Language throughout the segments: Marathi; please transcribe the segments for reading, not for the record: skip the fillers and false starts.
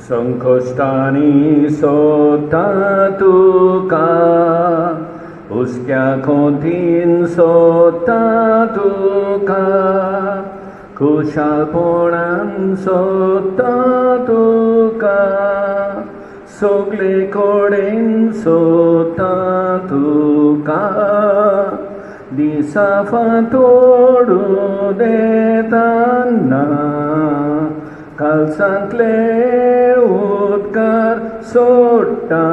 संकष्टानी सोता तुका उसक्या खोतीन सोता तुका खुशालपणान सोता तुका सगळे कडेन सोता तुका दिसा फांतोडू देताना कालसांतले उदकार सोडटा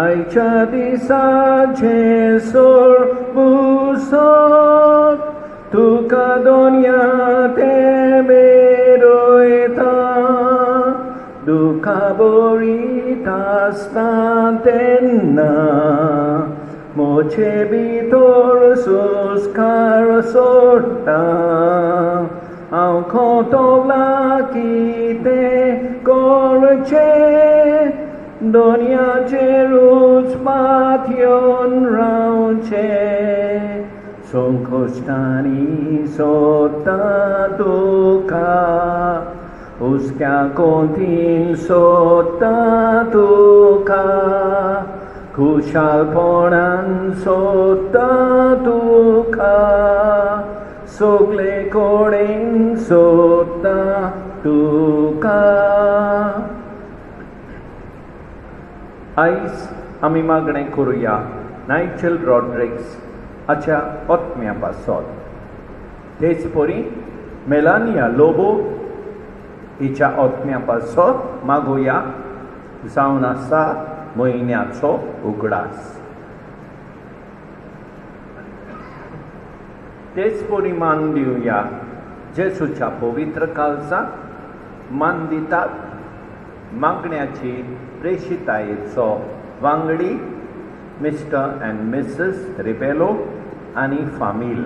आयच्या दिसाचे सोड बुसोत तुका दोनया ते बेरोयता दुखा बोरीत आसता तेन्ना मोचे भितर सुस्कार सोडटा हांव खोटोला कितें करचें दोनयाचेर उचपात येवन रावचें संकश्टांनी सोदता तुका उसक्या कोंतीन सोदता तुका खुशालपणान सोदता तुका सगळे कडेन सोदता तुका आयज आमी मागणें करुया नायजेल रॉड्रिग्स हाच्या आत्म्या पासत तेच परी मेलानिया लोबो हिच्या आत्म्या पासत मागुया जावन आसा म्हयन्याचो उगडास तेच परी मान दिवया जेसूच्या पवित्र काळजाक मान दितात मागण्याची प्रेषितायेचो वांगडी मिस्टर अँड मिसेस रिबेलो आनी फामील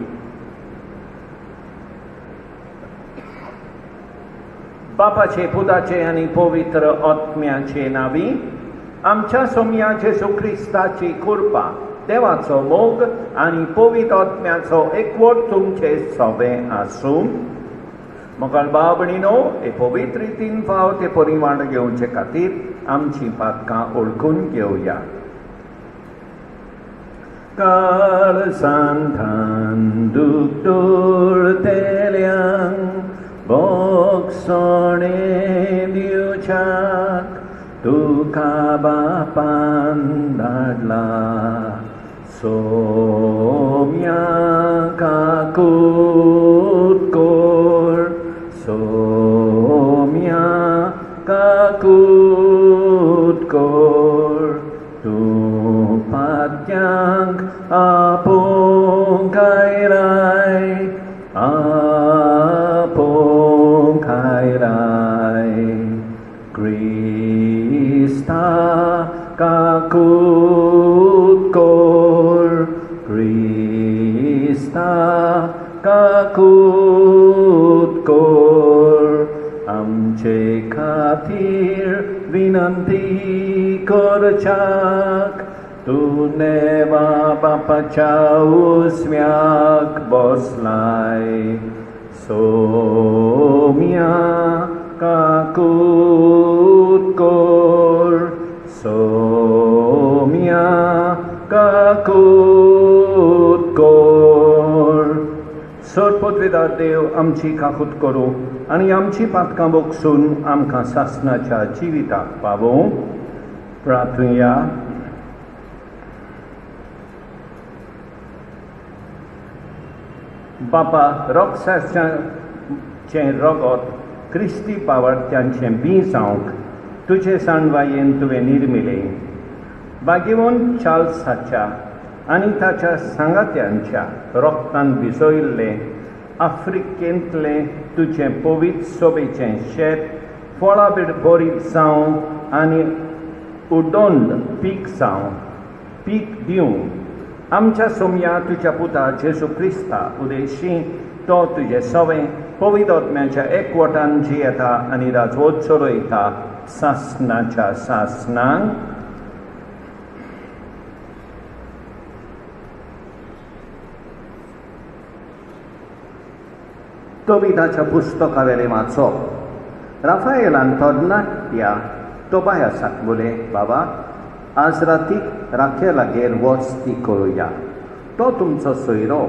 बापाचे पुताचे आनी पवित्र आत्म्याचे नावी आमच्या सोम्या जेसू ख्रिस्ताची कृपा देवाचो मोग आनी पवित्र आत्म्याचो एकवट तुमचे सवे आसूं मोगाळ भाव भयणीनो हे पवित्र रितीन फाव ते परिमाण घेवचे खातीर आमची पातकां ओळखून घेवया काळजांतान दूख दवरतल्यांक बोगसणे दिवच्याक तुका बापान धाडला सोम्या काकूत कोर सोम्या काकूत कोर तूं पात्यांक आपोवंक आयलाय आपोवंक आयलाय क्रिस्ता काकूत कोर क्रिस्ता काकूत कोर आमचे खातीर विनंती करच्याक तूं नेवा बापाच्या उस्म्याक बसलाय सोम्या काकूत कोर सोम्या काकूत कोर सरपदवेदार देव आमची काकूत करूं आनी आमची पातकां बोगसून आमकां सासणाच्या जिविताक पावोवं प्रार्थुया बापा रोगसाचें रगत क्रिस्ती पावडत्यांचें बी जावंक तुजे साणवायेन तुवें निर्मिलें बागेवंत चार्ल्साच्या आनी ताच्या सांगात्यांच्या रोगतान भिजयल्लें आफ्रिकेंतलें तुजें पवित्र सोबेचें शेत फळां बरीत जावं आनी उडोंड पीक जावं पीक दिवं आमच्या सोम्या तुज्या पुता जेसू क्रिस्ता उदेशी तो तुजें सवें पवित्र आत्म्याच्या एकवटान जियेता आनी राजवट चलयता सासणाच्या सासणांक कविताच्या पुस्तकावेलें वाचप राफाएलान तरणाट्या तोबायासाक बोले, बाबा आज रातीक राखेलागेर वस्ती करुया, तो तुमचो सोयरो.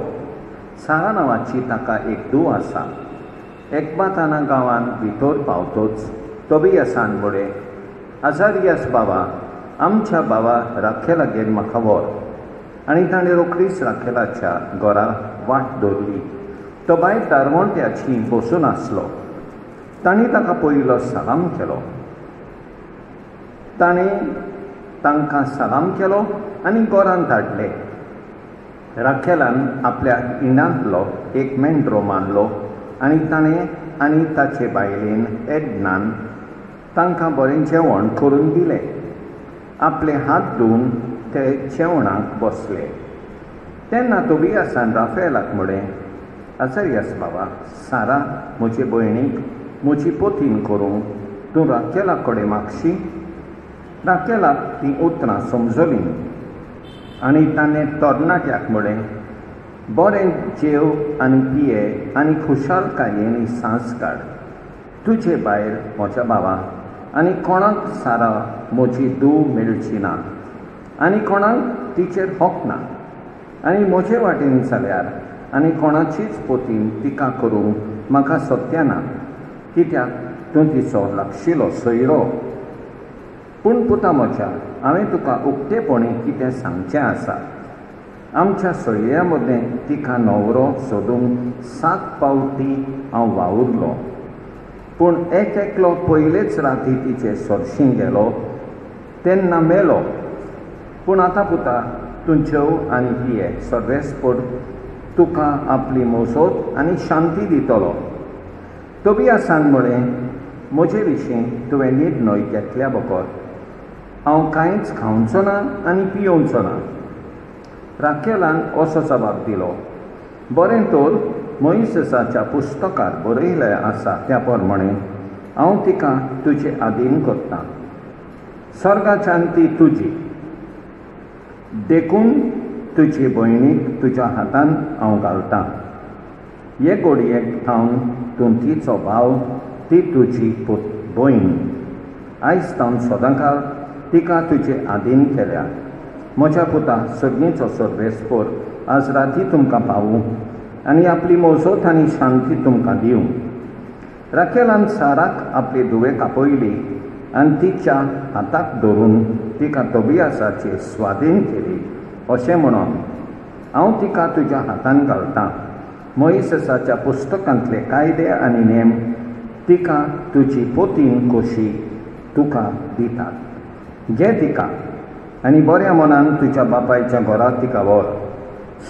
सारा नांवाची ताका एक धूव आसा. एकबाताना गांवान भितर पावतोच तोबियासान बोले, आजारियास बाबा, आमच्या बाबा राखेलागेर म्हाका व्हर. आनी ताणें रोखडीच राखेलाच्या घरा वाट धरली. तो बायल दारवंट्याची बसून आसलो. तांणी ताका पयलो सलाम केलो. ताणें तांकां सलाम केलो आनी घरांत धाडले. राखेलान आपल्या इणांतलो एक मेंढरो मारलो आनी ताणें आनी ताचे बायलेन एडनान तांकां बरें जेवण करून दिलें. आपले हात धुवन ते जेवणाक बसले. तेन्ना तोबियासान राफाएलाक म्हळें, आजारियास बाबा, सारा म्हजे भयणीक म्हजी पोतीन करूंक तूं राखेला कडेन मागशी. राखेलाक तीं उतरां समजलीं आनी ताणें तरणाट्याक म्हळें, बरें जेव आनी पिये आनी खुशालकायेन सांस काड. तुजे भायर म्हज्या बाबा आनी कोणाक सारा म्हजी धूव मेळची ना आनी कोणाक तिचेर हक ना. आनी म्हजे वाटेन जाल्यार आनी कोणाचीच पोतीन तिका करूंक म्हाका सत्य ना, कित्याक तूं तिचो लागशिलो सोयरो. पूण पुता म्हज्या, हांवें तुका उक्तेपणी कितें सांगचें आसा. आमच्या सोयऱ्या मदें तिका न्हवरो सोदूंक 7 फावटी हांव वावुरलो, पूण एकलो पयलेच राती तिचे सोरशीं गेलो तेन्ना मेलो. पूण आतां पुता, तूं जेव आनी पिये, सर्वेस्पर तुका आपली मोजोत आनी शांती दितलो. तोबियासान म्हळें, म्हजे विशीं तुवें निर्णय घेतल्या बगर हांव कांयच खावचो ना आनी पियोवचो ना. राखेलान असो जबाब दिलो, बरें तर मोइसेसाच्या पुस्तकार बरयलें आसा त्या प्रमाणें हांव तिका तुजे आधीन करतां. स्वर्गाच्यान ती तुजी. देखून तुजी भयणीक तुज्या हातान हांव घालतां. हे घडयेक थावन तूं तिचो भाव, ती तुजी भयण. आयज थावन सदांकाळ तिका तुजे आधीन केल्या. म्हज्या पुता, सगळींचो सर्वेस्पर आज राती तुमकां पावूं आनी आपली मोजोत आनी शांती तुमकां दिवं. राखेलान साराक आपली धुवेक आपयली आनी तिच्या हाताक धरून तिका तोबियासाचे स्वाधीन केली. अशें म्हणून हांव तिका तुज्या हातान घालतां. मोइसेसाच्या पुस्तकांतले कायदे आनी नेम तिका तुजी पोतीन कशी तुका दितात. घे तिका आनी बऱ्या मनान तुज्या बापायच्या घरा तिका व्हर.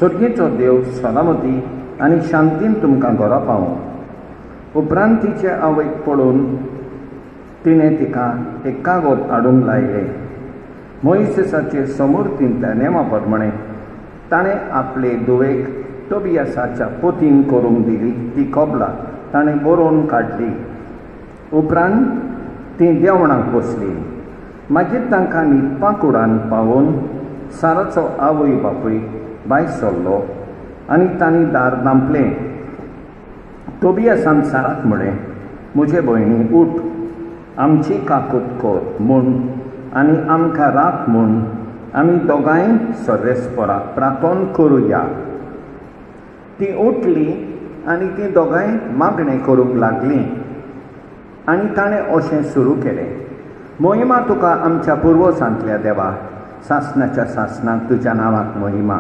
सर्गेचो देव सलामती आनी शांतीन तुमकां घरा पावूं. उपरांत तिचे आवयक पळोवन तिणें तिका एक कागद हाडून लायले. मोइसेसाचे समृद्धींतल्या नेमा प्रमाणें ताणें आपले धुवेक तोबियासाच्या पोतीन करूंक दिली. ती कबलां ताणें बरोवन काडली. उपरांत ती देवणाक बसली. मागीर तांकां न्हिदपा कुडान पावोवन साराचो आवय बापूय भायर सरलो आनी तांणी दार धांपलें. तोबियासान साराक म्हळें, म्हजे भयणी, उठ, आमची काकूट कर म्हूण आनी आमकां राख म्हूण आमी दोगांय सर्वेस्पराक प्रार्थना करुया. ती उठली आनी ती दोगांय मागणें करूंक लागलीं. आनी ताणें अशें सुरू केलें, मोहिमा तुका आमच्या पुर्वजांतल्या देवा, सासणाच्या सासणाक तुज्या नांवाक मोहिमा.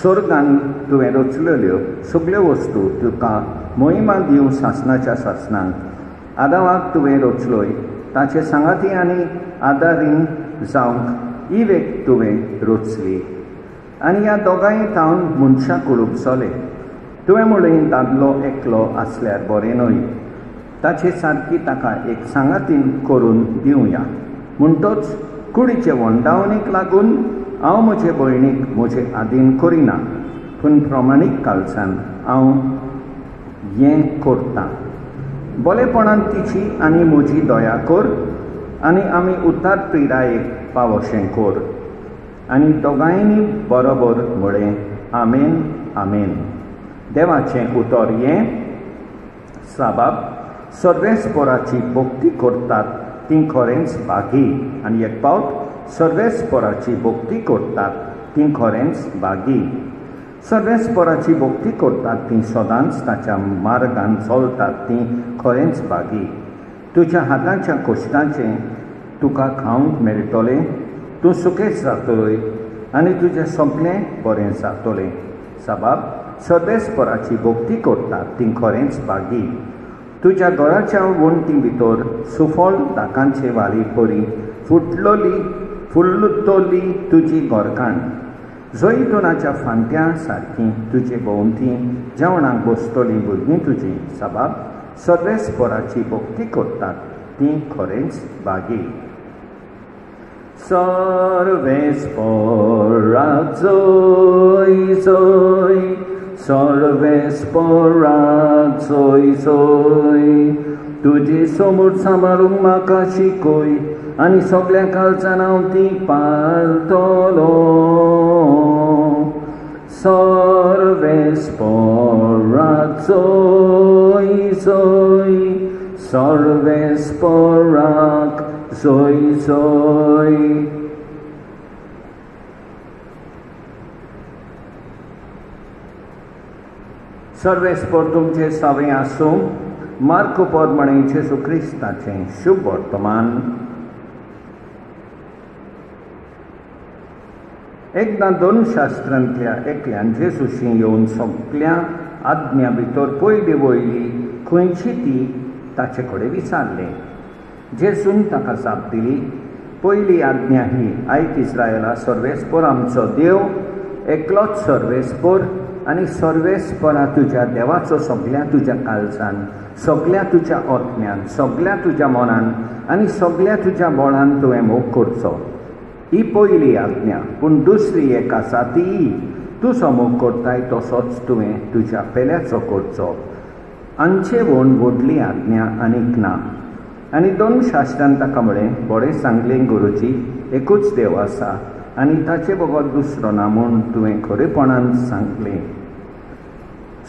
स्वर्गान तुवें रचलेल्यो सगळ्यो वस्तू तुका मोहिमा दिवं. सासणाच्या सासणाक आदावाक तुवें रचलोय, ताचे सांगाती आनी आदारीन जावंक इवेक तुवें रचली. आनी ह्या दोगांय थावन मनशां कुळूपसले. तुवें म्हळें दादलो एकलो आसल्यार बरें न्हय, ताचे सारकी ताका एक सांगातीन करून दिवया. म्हणटच कुडीचे वंडावणेक लागून हांव म्हजे भयणीक म्हजे आधीन करिना, पूण प्रमाणीककालसान हांव हें करतां. बरेपणान तिची आनी म्हजी दया कर आनी आमी उतार पिरायेक पावशें कर. आनी दोगांयनी बरोबर म्हळें, आमेन, आमेन. देवाचें उतर हें. साबाब, सर्वेस्पराची भक्ती करतात ती खरेंच भागी. आनी एक पावट सर्वेस्पराची भक्ती करतात ती खरेंच भागी. सर्वेस्पराची भक्ती करतात ती सदांच ताच्या मार्गान चलतात ती खरेंच भागी. तुज्या हाताच्या कश्टाचें तुका खावंक मेळटलें, तूं सुखेच जातलोय आनी तुजें सगळें बरें जातलें. साबाब सर्वेस्पराची भक्ती करतात ती खरेंच भागी. तुज्या घराच्या वणटी भितर सुफळ दाकांचे वाली पडी फुल्लुतली तुजी घरकाण. जैतुनाच्या फांत्या सारकी तुजे भोंवती जेवणाक बसतलीं भुरगीं तुजीं. साबाब सर्वेस्पराची भक्ती करतात ती खरेंच भागी. सर्वेस्पराक जय जय, सर्वेस्पराक जय जय. तुजी समूर सांबाळूंक म्हाका शिकय आनी सगळ्या काळजान हांव ती पाळटलो. सर्वेस्पराक जय जय, सर्वेस्पराक जय जय. सर्वेस्पर तुमचे सावे आसूं. मार्क पोरमणे जेजू क्रिस्ताचें शुभ वर्तमान. एकदां दोन शास्त्रांतल्या एकल्यान जेजूशी येवन सगळ्या आज्ञा भितर पयली वयली खंयची ती ताचे कडेन विचारलें. जेजून ताका जाप दिली, पयली आज्ञा ही, आयक इस्रायला, सर्वेस्पर आमचो देव एकलोच सर्वेस्पर आनी सर्वेस्परा तुज्या देवाचो सगळ्या तुज्या काळजान, सगळ्या तुज्या आत्म्यान, सगळ्या तुज्या मनान आनी सगळ्या तुज्या बळान तुवें मोग करचो. ही पयली आज्ञा. पूण दुसरी एक आसा ती, तूं समोग करताय तसोच तुवें तुज्या पेल्याचो करचो. हांचे व्हड व्हडली आज्ञा आनीक ना. आनी दोन शास्त्रांत ताका म्हळें, बरें सांगलें गुरुजी, एकूच देव आसा आनी ताचे बगर दुसरो ना म्हूण तुवें खरेपणान सांगलें.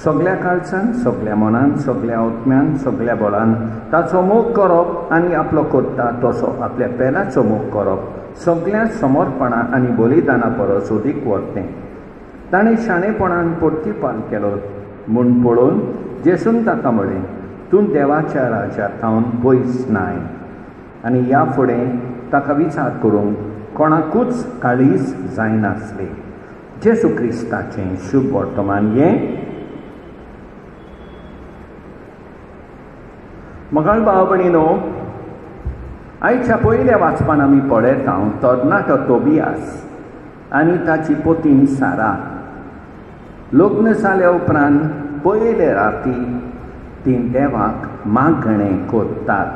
सगळ्या काळजान, सगळ्या मनान, सगळ्या आत्म्यान, सगळ्या बळान ताचो मोग करप आनी आपलो करता तसो आपल्या पेल्याचो मोग करप सगळ्या समर्पणां आनी बलिदाना परस अदीक व्हडलें. ताणें शाणेपणान प्रतिपाल केलो म्हूण पळोवन जेजून ताका म्हळें, तूं देवाच्या राज्यांतावन पयस नाय. आनी ह्या फुडें ताका विचार करूंक कोणाकूच काळीज जायनासलें. जेजू क्रिस्ताचें शुभ वर्तमान हें. मगाळ भाव भयणीनो, आयच्या पयल्या वाचपान आमी पळयता तरणाटो तोबियास आनी ताची पोतीन सारा लग्न जाल्या उपरांत पयले राती ती देवाक मागणें करतात.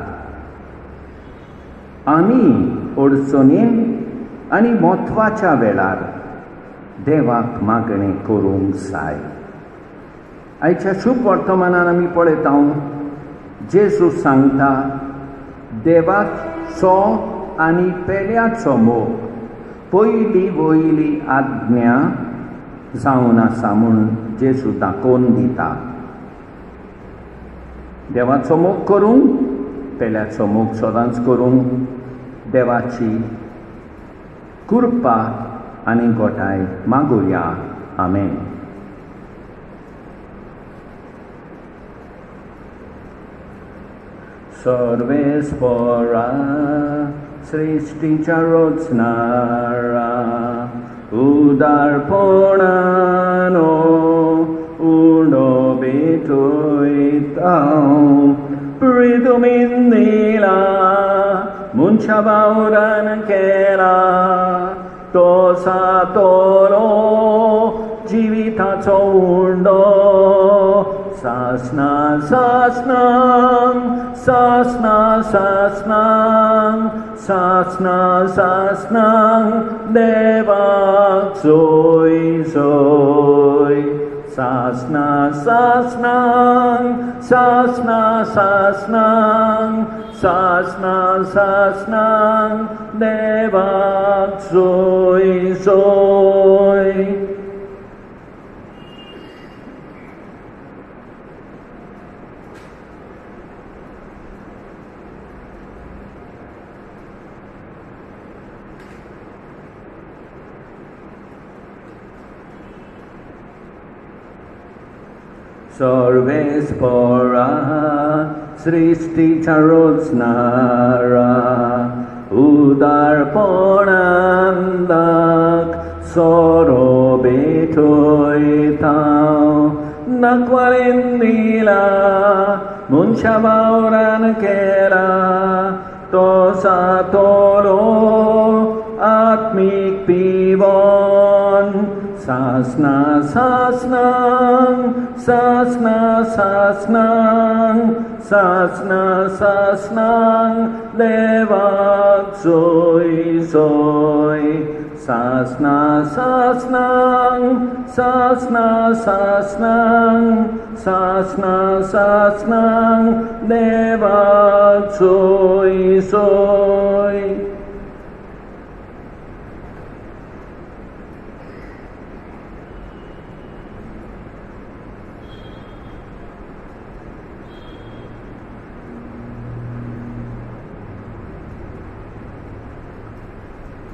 आमी अडचणीन आनी म्हत्वाच्या वेळार देवाक मागणें करूंक जाय. आयच्या शुभ वर्तमानान आमी पळयता जेजू सांगता देवाचो आनी पेल्याचो मोग पयली वयली आज्ञा जावन आसा म्हूण जेजू दाखोवन दिता. देवाचो मोग करूंक, पेल्याचो मोग सदांच करूंक, देवाची कृपा आनी गोठाय मागुया. आमेन. सर्वेस्परा सृष्टीच्या रचणारा उदारपणानो उडो बेटोयता प्रितुमीन दिला मुनच्या वावरान केला तो सातोलो जिविताचो उंडो सासना सासनांग सासना सासनांग सासना सासनांग देवाक जोय जोय सासना सासनांग सासना सासनांग सासना सासनांग देवाक जोय जोय. सर्वेस्परा सृष्टीचा रोजनारा उदारपणांदाक सोरो बेठोयताव नाकवालेन दिला मुनशा वावरान केला तो सातोलो आत्मिक पिवोन सासना सासनां सासना सासनां सासना सासनां देवाक सोय सोय सासना सासनां सासना सासनां सासना सासनां देवाक सोय सोय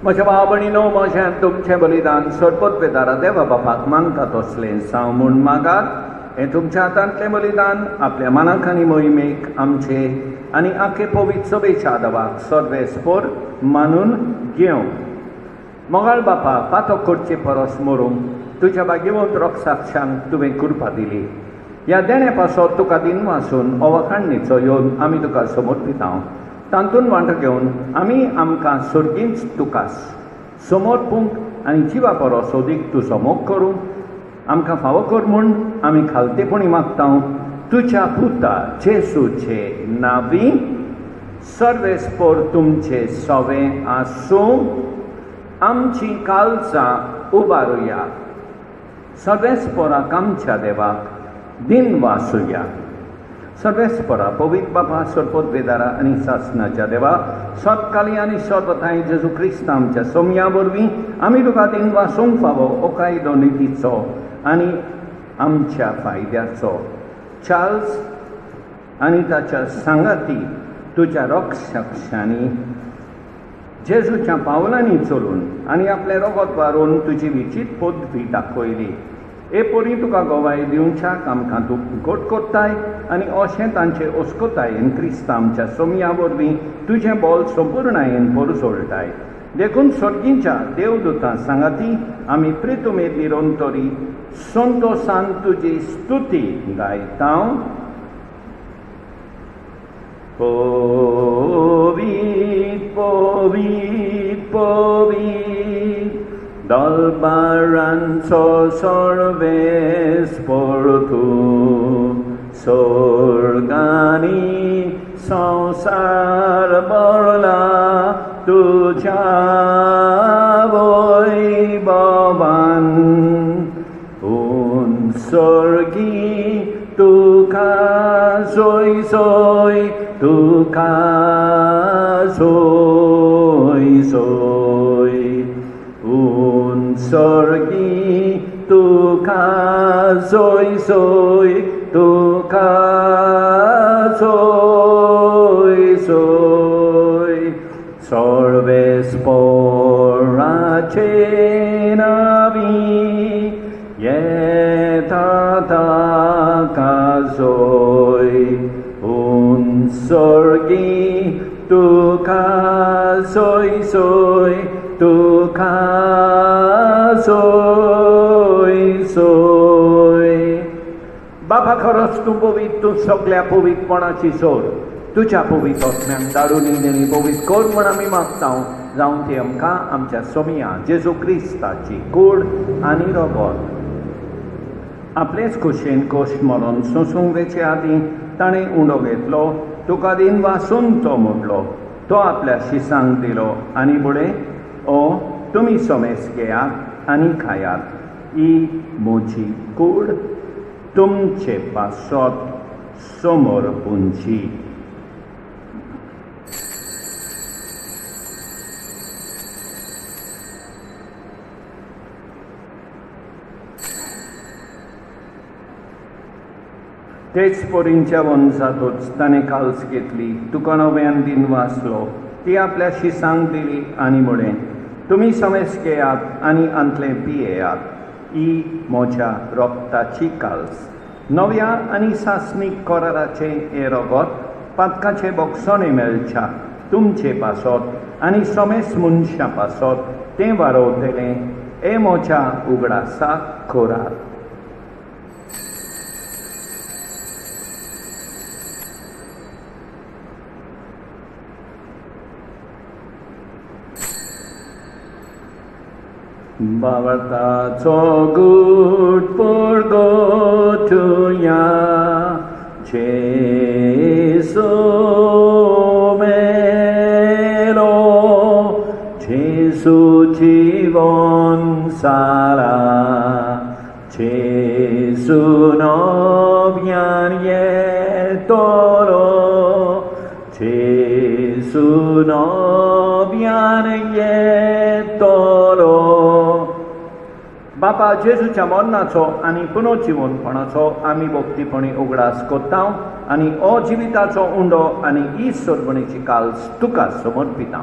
म्हज्या भाव भयणीनो म्हजें तुमचें बलिदान सोडपत बेदारा देवा बापाक मागता तसलें साव म्हूण मागात हें तुमच्या हातांतलें बलिदान आपल्या मनाक आनी मोहिमेक आमचे आनी आखे पवित्र सभेच्या आदावाक सर्वेस्पोर मानून घेवं मोगाळ बापा पातो करचे परस मरूंक तुज्या भाग्यवंत रक्षाक्षांक तुवें कृपा दिली ह्या देण्या पासत तुका दिन वासून अवखाणणीचो येवन आमी तुका समर्पितांव तांतून वांटो घेवन आमी आमकां सर्गींच तुका समर्पूंक आनी जिवा परस ओदीक तुजो मोग करूंक आमकां फावो कर म्हूण आमी खालतेपणी मागता तुज्या पुता जेसूचे नांवी सर्वेस्पोर तुमचे सवें आसूं आमचीं काळजां उबारुया सर्वेस्पोराक आमच्या देवाक दिन वासुया सर्वेस्परा पवित्र बापा सरपत बेदारा आनी सासनाच्या देवा सतकाली आनी सर्वथाय जेजू क्रिस्त आमच्या सोमया वरवीं आमी तुका दिन वासूंक फावो हो कायदो नितीचो आनी आमच्या फायद्याचो चार्ल्स आनी ताच्या सांगाती तुज्या रक्षकांनी जेजूच्या पावलांनी चलून आनी आपलें रगत वारून तुजी विचित पदवी दाखयली हे परी तुका गोवाय दिवच्याक आमकां तूं घोट कोत्ताय आनी अशें तांचे ओस्कोतायेन क्रिस्त आमच्या सोमया वरवीं तुजें बोल संपूर्णायेन परसोळटाय देखून सर्गींच्या देवदूतां सांगाती आमी प्रितुमेद निरंतरी संतोशान तुजी स्तुती गायतां पवित्र पवित्र पवित्र दलबारांचो सर्वेस्पोर तूं स्वर्गांनी संसार भरला तुज्या वैभवान सर्गी तुका सोय सोय तुका सोय सोय सर्गी तुका सोय सोय तुका सोय सोय सर्वेस्पोराचे नावी येता ताका सोय सर्गी तुका सोय सोय तुका सोय सोय बाबा खरोच तूं पवित्र तूं सगळ्या पवित्रपणाची सोड तुज्या पवित्र आत्म्याक धाडून आनी पवित्र कर म्हूण आमी मागता जावं ती आमकां आमच्या सोमया जेजू क्रिस्ताची कूड आनी रगत आपलेच खोशेन कोश्ट मरोन सोंसूंक वेचे आदीं ताणें उंडो घेतलो तुका दिन वासून तो मोडलो तो आपल्या शिसांक दिलो आनी फुडें ओ तुमी सोमेस घेयात आनी खायात ही म्हजी कूड तुमचे पासत समोर पुंजी तेच पोरींच्या वंशातूच ताणें काल्स घेतली तुका नव्यान दिन वाचलो ती आपल्या शिसांक दिली आनी म्हळें तुमी समेस घेयात आनी अंतलें पियेयात ही म्हज्या रोगताची काल्स नव्या आनी सासणीक कराराचे हे रगत पातकाचे बोगसोणे मेळच्या तुमचे पासत आनी समेस मनशां पासत तें वारोवतलें हे म्हज्या उगडासाक खोरात. Bavartaco good purgotuja, Jesu melo, Jesu jivon sala, Jesu novian yetolo, Jesu novian yetolo. बापा जेजूच्या मरणाचो आनी पुनर्जीवनपणाचो आमी भक्तीपणी उगडास कोत्ता आनी अजिविताचो उंडो आनी ईश्वरपणीची काल तुका समर्पिता.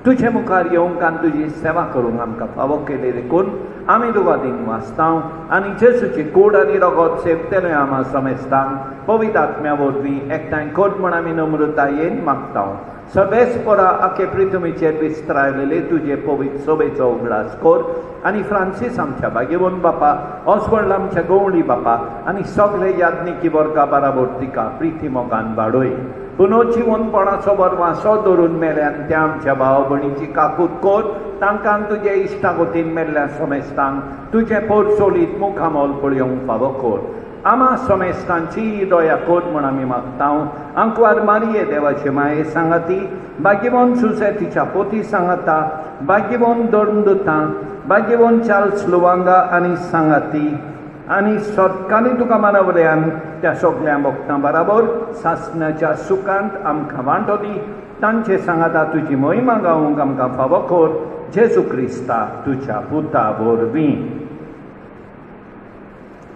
तुजे मुखार येवंक आनी तुजी सेवा करूंक आमकां फावो केले देखून आमी तुका दिन वाचता आनी जेजूची कूड आनी रगत सेवतले आमा समेस्तां पवित्र आत्म्या वरवीं एकठांय कर म्हण आमी नम्रतायेन मागता. सर्वेस्परा आखे पृथ्वीचेर विस्तारलेले तुजे पवित्र सोबेचो उगडास कर आनी फ्रांसीस आमच्या भाग्यवन बापा, ऑस्वर्ड आमच्या गवळी बापा आनी सगळे याज्ञिकी वर्गा बराबर तिका प्रिती मोगान वाडय. पुनर्जीवनपणाचो बरवासो धरून मेल्यान त्या आमच्या भाव भयणीची काकूट कर. तांकां तुजे इश्टागतीन मेल्ल्या समेस्तांक तुजे पोरचोलीत मुखामोल पळयोवंक फावो कर. आमा समेस्तांची दया कर म्हण आमी मागता. आंकवार मारये देवाचे माये सांगाती, भाग्यवन सुसे तिच्या पोती सांगाता, भाग्यवन दोरंदुता, भाग्यवन चार्ल्स लुवांगा आनी सांगाती आनी सतकांनी तुका मानवल्यान त्या सगळ्या भक्तां बराबर सासणाच्या सुखांत आमकां वांटो दी. तांचे सांगाता तुजी महिमा गावूंक आमकां फावो कर. जेजू क्रिस्ता तुज्या पुता वरवीं.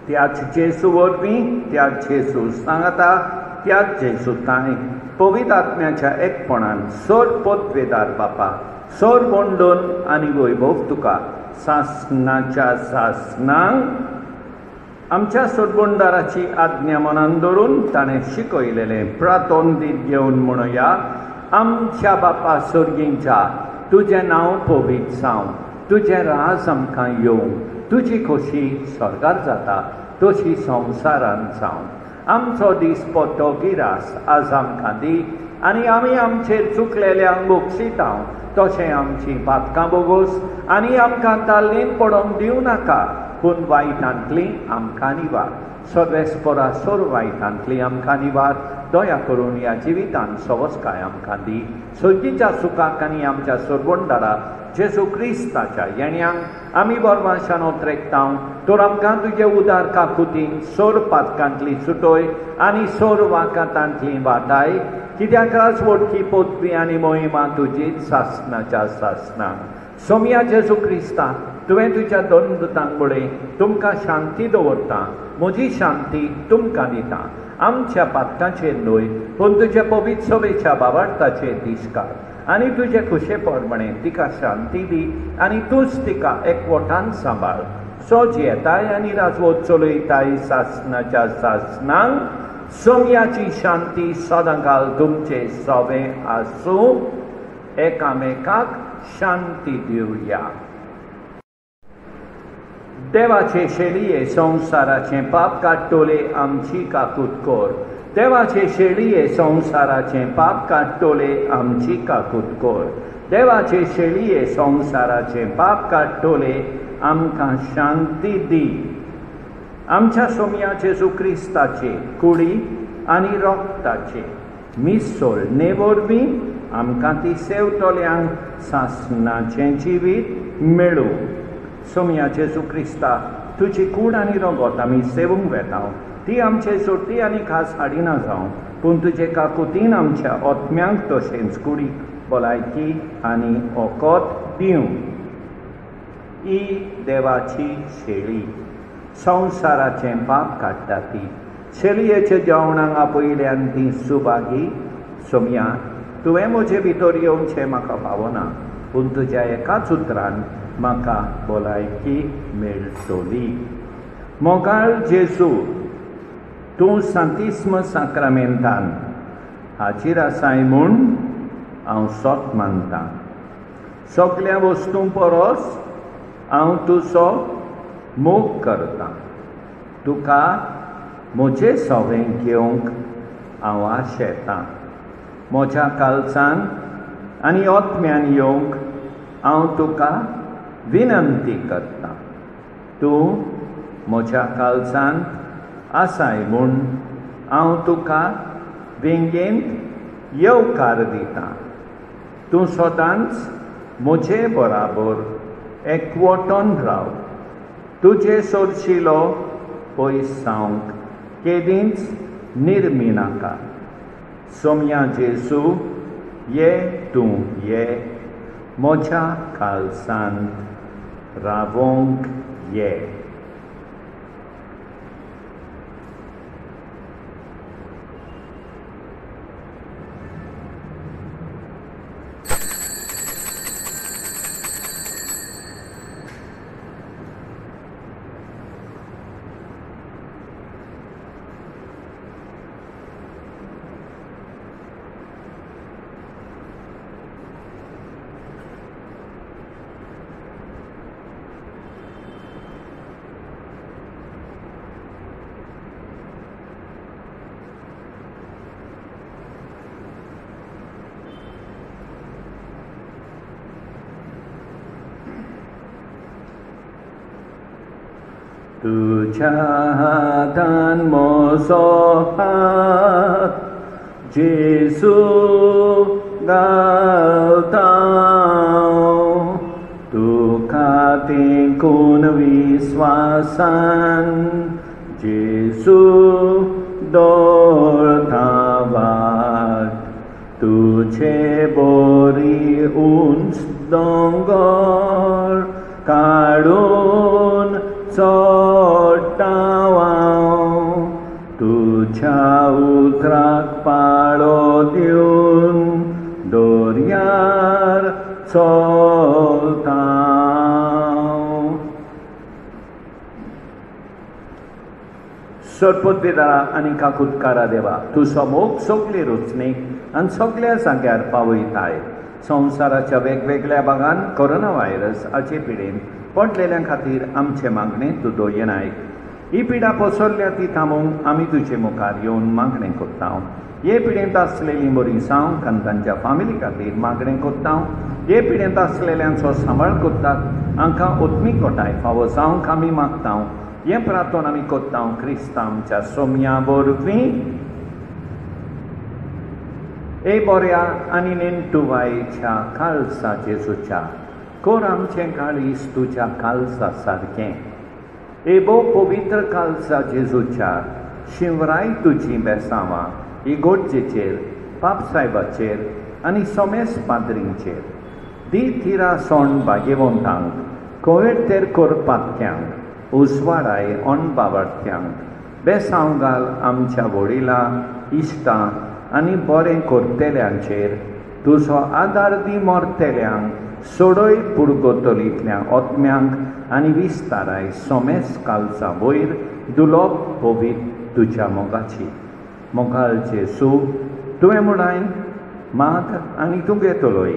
त्याच जेजू वरवीं, त्याच जेजू सांगाता, त्याच जेजू ताय पवित्र आत्म्याच्या एकपणान सर पदवेदार बापा, सर बोंडोन आनी वैभव तुका सासणाच्या सासणांक आमच्या सोडबोंडाराची आज्ञा मनान धरून ताणें शिकयलेलें प्रार्थोन दीत घेवन म्हणया. आमच्या बापा सर्गींच्या तुजें नांव पवित्र जावं, तुजें राज आमकां येवं, तुजी खोशी स्वर्गार जाता तशी संवसारांत जावं. आमचो दीस पडटो गिरास आज आमकां दी आनी आमी आमचेर चुकलेल्यांक बक्षिता तशें आमची पातकां बोगोस आनी आमकां ताल्लीन पडोवंक दिवं नाका, पूण वायटांतली आमकां निवार. सर्वेस्परा सर वायटांतली आमकां निवार. दया करून ह्या जिवितांत सवस्काय आमकां दी. सर्गीच्या सुखाक आनी आमच्या सोडबोंडारा जेजू क्रिस्ताच्या येण्याक आमी बरवाशान ओतरेकता. तर आमकां तुजे उदार काकुतीन सोर पातकांतली सुटोय आनी सोर वाकातांतली वाटाय, कित्याक राजवटकी पदवी आनी मोहिमा तुजीच सासणाच्या सासणांक. सोम्या जेजू क्रिस्ता, तुवें तुज्या दोन दुतांक बळय तुमकां शांती दवरता. म्हजी शांती तुमकां दिता. आमच्या पातकांचेर न्हय पूण तुज्या पवित्र सोबेच्या बाबार्थाचेर दिसकार आनी तुजे खुशे परमणे तिका शांती दी आनी तूंच तिका एकवटान सांबाळ. सोज येताय आनी राजवट चलयताय सासणाच्या सासणांक. सोम्याची शांती सदांकाल तुमचे सोबे आसूं. एकामेकाक शांती दिवया. देवाचे शेळये संवसाराचे पाप काडटोले आमची काकूट कर. देवाचे शेळये संवसाराचे पाप काडटोले आमची काकूट कर. देवाचे शेळये संवसाराचे पाप काडटोले आमकां शांती दी. आमच्या सोम्या जेजू क्रिस्ताचे कुडी आनी रक्ताचे मिसळ नेवरवीं आमकां ती सेवतोल्यांक सासणाचें जिवीत मेळूं. सोम्या जेजू क्रिस्ता, तुजी कूड आनी रगत आमी सेवूंक वेता. ती आमचे सोटी आनी खास हाडिना जावं, पूण तुजे काकुतीन आमच्या आत्म्यांक तशेंच कुडीक भलायकी आनी ओकोत दिवं. ही देवाची शेळी संवसाराचें पाप काडटा ती. शेळयेच्या जेवणाक आपयल्यान ती सुभागी. सोम्या, तुवें म्हजे भितर येवचें म्हाका फावना, पूण तुज्या एकाच उतरान म्हाका भलायकी मेळटली. मोगाळ जेजू, तूं सांतिस्म साक्रामेंतान हाचेर आसाय म्हूण हांव सोत मानतां. सगळ्या वस्तूं परस हांव तुजो मोग करतां. तुका म्हजे सवें घेवंक हांव आशेतां. म्हज्या काळजान आनी ओतम्यान येवंक हांव तुका विनंती करतां. तूं म्हज्या काळजान आसाय म्हूण हांव तुका वेंगेंत येवकार दितां. तूं सदांच म्हजे बराबर एकवटोन राव. तुजे सोरशिलो पयस जावंक केदींच निर्मी नाका. सोम्या जेजू, ये तूं ये म्हज्या काळजांत रावोंक ये. तुझ्या हातान म्हजो हात जेजू घालता. तुका तेंकून विस्वासान जेजू दवरता वाट. तुझे बरी उंच दोंगर काडून चोडटा हांव. तुझ्या उतराक पाळो दिवन दर्यार चलता. सोडपोतदारा आनी काकुतकारा देवा, तुजो मोग सगळे रचणेक आनी सगळ्या जाग्यार पावयताय. संवसाराच्या वेगवेगळ्या भागांत कोरोना व्हायरस हाचे पिडेन पडलेल्या खातीर आमचे मागणे तूं दोयनायक. ही पिडा पसरल्या ती थांबोवंक आमी तुजे मुखार येवन मागणें कोत्ता. हे पिडेंत आसलेलीं बरी जावंक आनी तांच्या फामिली खातीर मागणें कोत्ता. हे पिडेंत आसलेल्यांचो सांबाळ कोत्तात. हांकां ओत्मीकोटाय फावो जावंक आमी मागता. हें प्रार्थोन आमी कोत्ता क्रिस्ता आमच्या सोम्या वरवीं. ए बऱ्या आनी नेणटुवायेच्या काळजा जेजूच्या, कोर आमचें काळीज तुज्या काळजा सारकें. ए बो पवित्र काळजा जेजूच्या, शिवराय तुजी बेसांवां इगोर्जेचेर, पापसायबाचेर आनी सोमेस पाद्रींचेर. दी थिरा सोण भाग्यवंतांक, कोवीड तेर कोरपात्यांक, उजवाडाय अणबावार्थ्यांक. बेसांव घाल आमच्या वडिलां, इश्टां आनी बरें करतेल्यांचेर. तुजो आदार दी मोरतेल्यांक, सोडय पुर्गोतलींतल्या ओतम्यांक आनी विस्ताराय सोमेस काळजा वयर दुलोप पवीत तुज्या मोगाची. मोगाल जेजू, तुवें मुडाय माग आनी तूं घेतलोय.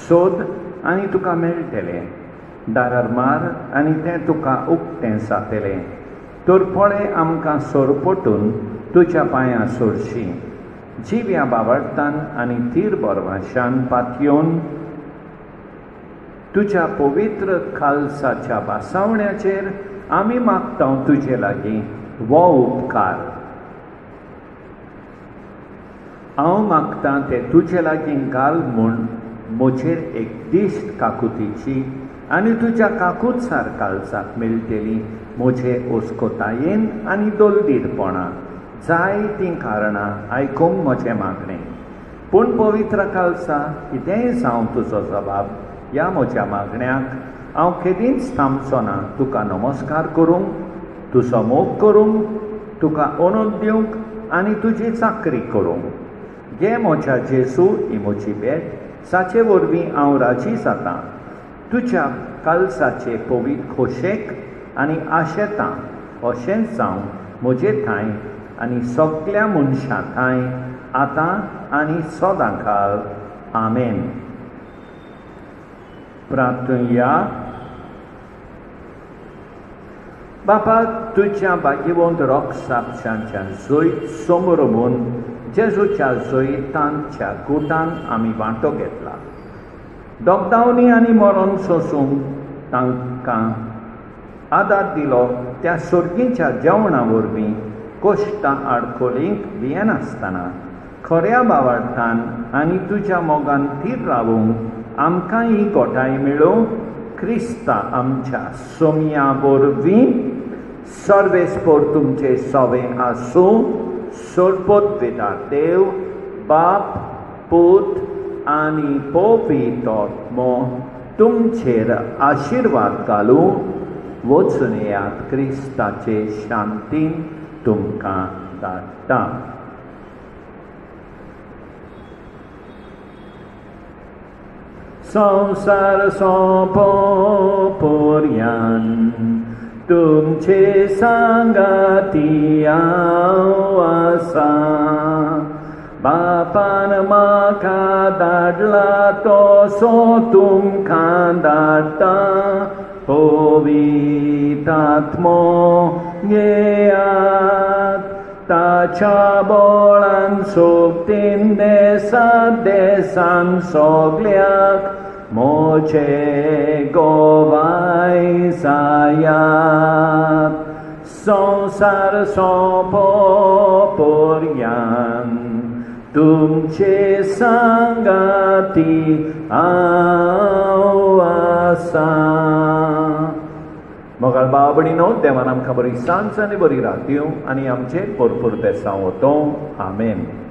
सोद आनी तुका मेळटलें. दारार मार आनी तें तुका उक्तें जातलें. तोरपोळे आमकां सोरपटून तुज्या पांयां सोडशी. जिव्या बावडटान आनी तीर बोरवाशान पातयोन तुज्या पवित्र काळजाच्या बासावण्याचेर आमी मागता तुजे लागीं वो उपकार. हांव मागतां ते तुजे लागीं घाल म्हूण म्हजेर एक दिश्ट काकुतीची आनी तुज्या काकूतसार काळजाक मेळटली म्हजे ओस्कोतायेन आनी दोलदीरपणां. जायतीं कारणां आयकूंक म्हजें मागणें. पूण पवित्र काळजा, कितेंय जावं तुजो जबाब ह्या म्हज्या मागण्याक हांव केदींच थांबचो ना. तुका नमस्कार करूंक, तुजो मोग करूंक, तुका ओनोद दिवंक आनी तुजी चाकरी करूंक. घे म्हज्या जेजू ही म्हजी भेट, जाचे वरवीं हांव राजी जातां. तुज्या काळजाचे पवीत खोशेक आनी आशेतां अशेंच जावं म्हजे थंय आनी सगल्या मनशां थंय आतां आनी सदांकाळ आमेन. प्रार्थया. बापा, तुज्या भाग्यवंत रक्तसाक्षांच्यान जैत समोरून जेजूच्या जैतांच्या गुटान आमी वांटो घेतला. दोगदावणी आनी मरण सोसूंक तांकां आदार दिलो त्या सर्गीच्या जेवणा वरवीं कश्टां आडखळींक भियेनासतना खऱ्या भावार्थान आनी तुज्या मोगान थीर रावूंक आमकां ही घोटाय मेळो. क्रिस्ता आमच्या सोमया वरवीं सर्वेस्पर तुमचे सवें आसूं. सर्पोद्विदा देव बाप, पूत आनी पवित्र आत्मो तुमचेर आशिर्वाद घालूं. वचून येयात. क्रिस्ताचे शांतीन तुमकां धाडटा. संसार सोंपो पर्यान तुमचे सांगाती हांव आसा. बापान म्हाका धाडला तसो तुमकां धाडटा. पवित्र आत्मो येयात. ताच्या बोळान सोबतीन देसान सगल्याक मोचे गोवाय जायात. संसार सोंपो पर्यान तुमचे सांगाती हांव आसा. मोगाळ भाव भयणीनो, देवान आमकां बरी सांज आनी बरी रात दिवं आनी आमचे भरपूर बेसांव वतो. आमेन.